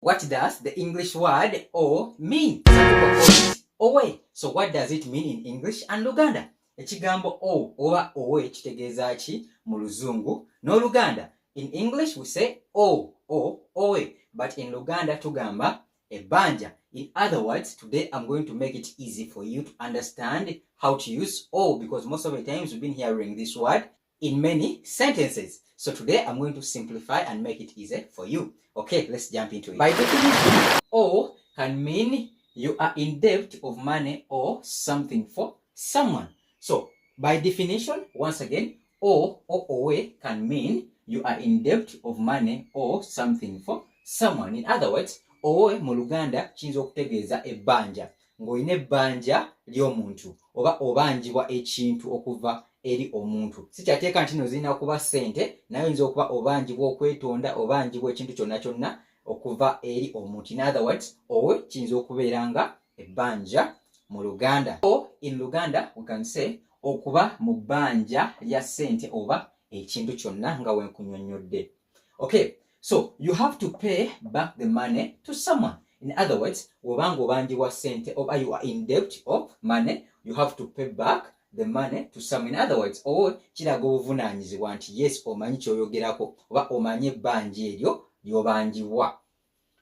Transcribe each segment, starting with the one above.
What does the English word "o" mean? Some people call it "owe." So what does it mean in English and Luganda? Ekigambo "o" oba "owe" kitegeeza ki mu Luzungu n'Oluganda? In English we say "o" or "owe," but in Luganda tugamba ebbanja. In other words, today I'm going to make it easy for you to understand how to use "o," because most of the times we've been hearing this word in many sentences. So today I'm going to simplify and make it easy for you. Okay, let's jump into it. By definition, "o" can mean you are in debt of money or something for someone. So by definition, once again, "o" or "owe" can mean you are in debt of money or something for someone. In other words, "owe" mu Luganda kiyinza okutegeeza ebbanja. Ng'olina ebbanja ly'omuntu oba obanjibwa ekintu okuva eri omuntu. Sikyateeka nti no zirina kuba ssente, naye oyinza okuba obanjibwa okwetonda, obanjibwa ekintu kyonna kyonna okuva eri omuntu. In other words, "owe" kiyinza okubeera nga ebbanja mu Luganda. Or in Luganda we can say okuba mu bbanja lya ssente oba ekintu kyonna nga we nkunnyonnyodde. Okay, so you have to pay back the money to someone. In other words, wobanga obanjibwa ssente oba you are in debt of money, you have to pay back the money to someone. In other words, owe kiraga obuvunaanyizibwa nti yes, omanyi ky'oyogerako oba omanyi ebbanja eryo ly'obanjibwa.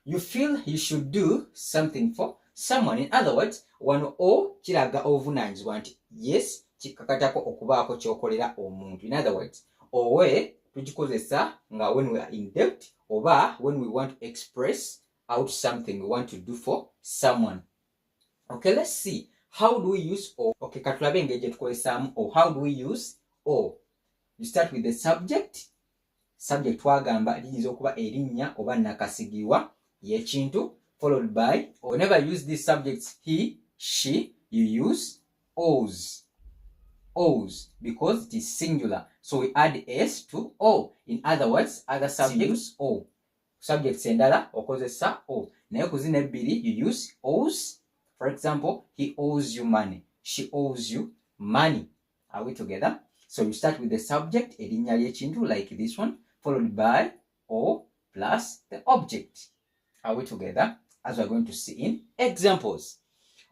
You feel you should do something for someone. In other words, wano "o" kiraga obuvunaanyizibwa nti yes, kikakatako okubaako ky'okolera omuntu. In other words, owe tugikozesa nga when we are in debt oba when we want to express out something we want to do for someone. Okay, let's see. How do we use "o"? Okay, katulabe engeri gye tukozesaamu "o". How do we use "o"? You start with the subject. Subject twagamba liyinza okuba erinnya oba nakasigirwa y'ekintu, followed by, whenever you use these subjects he, she, you use "os." "Os" because it is singular. So we add "s" to "o." In other words, other subjects use "o." Subjects endala okozesa "o." Naye ku zino ebbiri you use "os." For example, he owes you money. She owes you money. Are we together? So you start with the subject, erinnya ly'ekintu, like this one, followed by "o" plus the object. Are we together? As we're going to see in examples.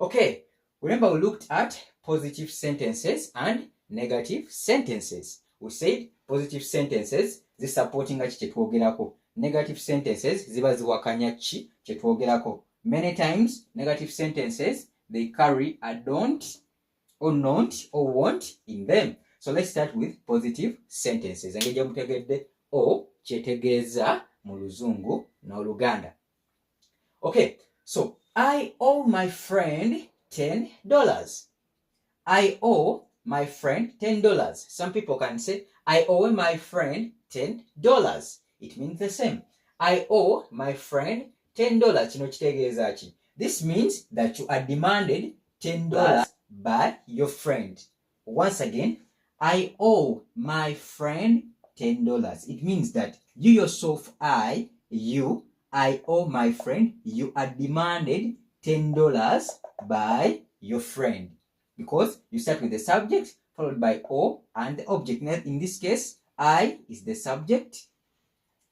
Okay, remember we looked at positive sentences and negative sentences. We said positive sentences zisupporting ki kye twogerako. Negative sentences ziba ziwakanya ki kye twogerako. Many times, negative sentences, they carry a "don't" or "not" or "won't" in them. So let's start with positive sentences. Engeri gye mutegedde "o" kyetegeeza mu Luzungu n'Oluganda. Okay, so I owe my friend $10. I owe my friend $10. Some people can say, I owe my friend $10. It means the same. I owe my friend $10. Kino kitegeeza ki? This means that you are demanded $10 by your friend. Once again, I owe my friend $10. It means that you yourself, I owe my friend, you are demanded $10 by your friend. Because you start with the subject, followed by "o" and the object. Now, in this case, I is the subject,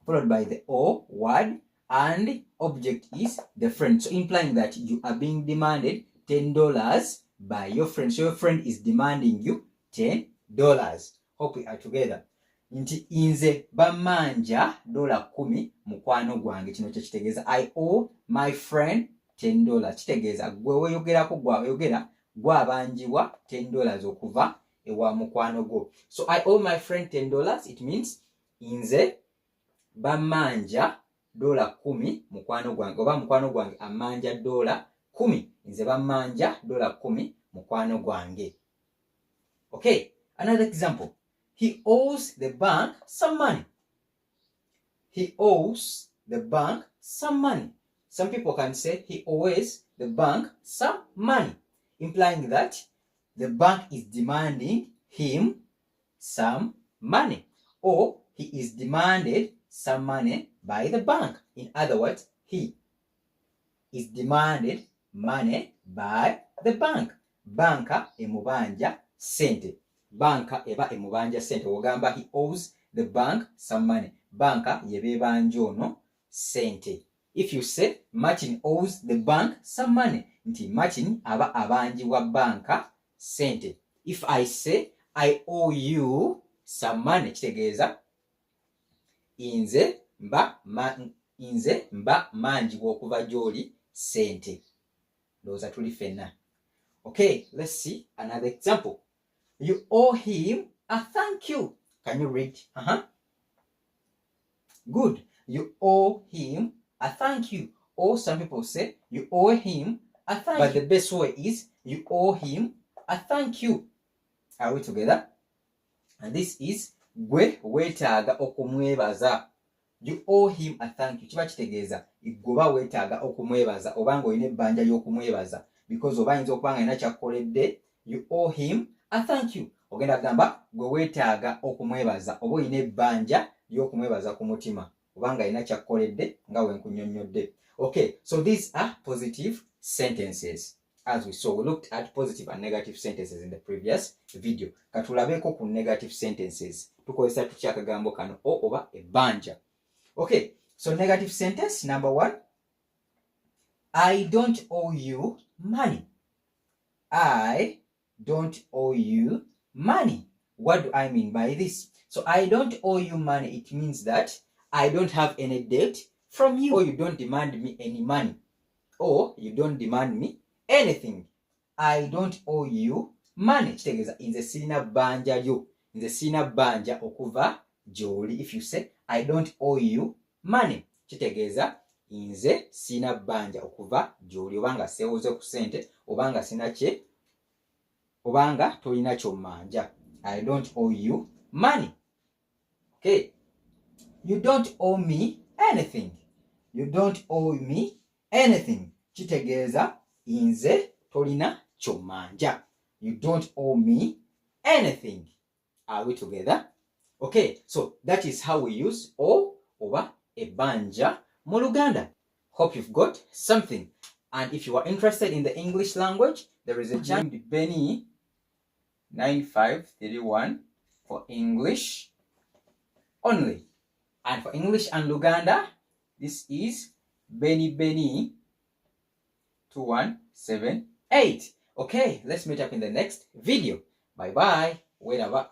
followed by the "o" word, and object is the friend. So implying that you are being demanded $10 by your friend. So your friend is demanding you $10. Hope we are together. Nti inze bamanja $10 mukwano gwange. Kino kye kitegeeza I owe my friend $10. Kitegeeza gwe weeyogerako gw'ayogera gwabanjibwa $10 okuva ewa mukwano gwo. So I owe my friend $10. It means inze bamanja $10 mukwano gwange oba mukwano gwange amanja $10. Nze bamanja $10 mukwano gwange. Okay, another example. He owes the bank some money. He owes the bank some money. Some people can say he owes the bank some money, implying that the bank is demanding him some money, or he is demanded some money by the bank. In other words, he is demanded money by the bank. Banka emubanja sente. Banka eba emubanja sente. Wogamba he owes the bank some money. Banka yebebanja ono sente. If you say Martin owes the bank some money, nti Martin aba abanjibwa banka sente. If I say I owe you some money, kitegeeza nze mba manjibwa okuva gy'oli sente. Ndowooza tuli ffenna. Okay, let's see another example. You owe him a thank you. Can you read? Good. You owe him a thank you. Or some people say you owe him a thank you. But the best way is you owe him a thank you. Are we together? And this is gwe weetaaga okumwebaza. You owe him a thank you. Kiba kitegeeza gwe weetaaga okumwebaza obanga olina ebbanja ly'okumwebaza. Because oba ayinza okuba nga alina kyakkoledde, you owe him a thank you. Ogenda kugamba gwe weetaaga okumwebaza oba olina ebbanja ly'okumwebaza ku mutima obanga alina kyakkoledde nga we nkunnyonnyodde. Okay, so these are positive sentences. As we saw, we looked at positive and negative sentences in the previous video. Katulabeko ku negative sentences. Tukozesa tutya akagambo kano o oba ebbanja. Okay, so negative sentence number 1. I don't owe you money. I don't owe you money. What do I mean by this? So I don't owe you money. It means that I don't have any debt from you, or you don't demand me any money, or you don't demand me anything. I don't owe you money. Kitegeeza nze sirina bbanja lyo. Nze sirina bbanja okuva gy'oli. If you say I don't owe you money, kitegeeza nze sirina bbanja okuva gy'oli obanga seewoze ku ssente obanga sina kye obanga tolina ky'ommanja. I don't owe you money. Okay. You don't owe me anything. You don't owe me anything. Kitegeeza nze tolina ky'ommanja. You don't owe me anything. Are we together? Okay, so that is how we use o oba ebbanja mu Luganda. Hope you've got something. And if you are interested in the English language, there is a channel, Benny 9531 for English only. And for English and Luganda, this is Benny 2178. Okay, let's meet up in the next video. Bye bye. Wherever.